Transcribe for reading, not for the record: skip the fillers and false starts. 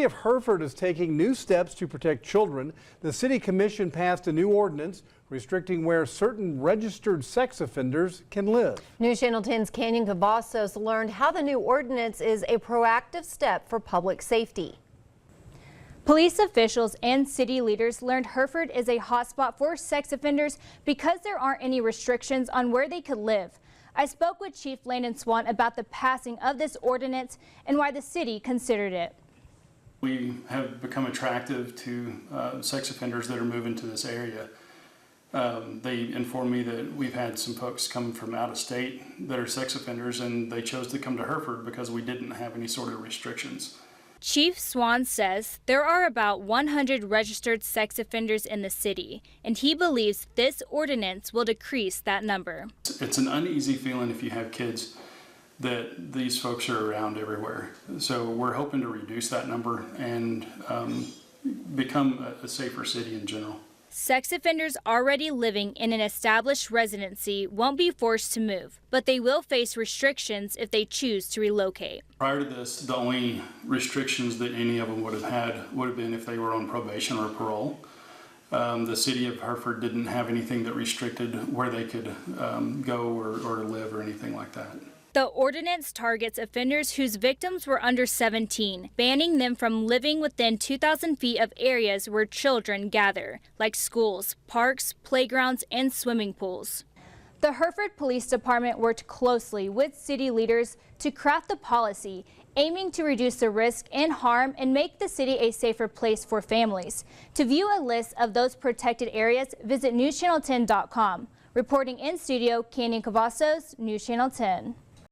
of Hereford is taking new steps to protect children. The city commission passed a new ordinance restricting where certain registered sex offenders can live. News Channel 10's Canyon Cavazos learned how the new ordinance is a proactive step for public safety. Police officials and city leaders learned Hereford is a hotspot for sex offenders because there aren't any restrictions on where they could live. I spoke with Chief Landon Swan about the passing of this ordinance and why the city considered it. We have become attractive to sex offenders that are moving to this area. They informed me that we've had some folks come from out of state that are sex offenders, and they chose to come to Hereford because we didn't have any sort of restrictions. Chief Swan says there are about 100 registered sex offenders in the city, and he believes this ordinance will decrease that number. It's an uneasy feeling if you have kids that these folks are around everywhere. So we're hoping to reduce that number and become a safer city in general. Sex offenders already living in an established residency won't be forced to move, but they will face restrictions if they choose to relocate. Prior to this, the only restrictions that any of them would have been if they were on probation or parole. The city of Hereford didn't have anything that restricted where they could go or live or anything like that. The ordinance targets offenders whose victims were under 17, banning them from living within 2,000 feet of areas where children gather, like schools, parks, playgrounds, and swimming pools. The Hereford Police Department worked closely with city leaders to craft the policy, aiming to reduce the risk and harm and make the city a safer place for families. To view a list of those protected areas, visit newschannel10.com. Reporting in studio, Canyon Cavazos, News Channel 10.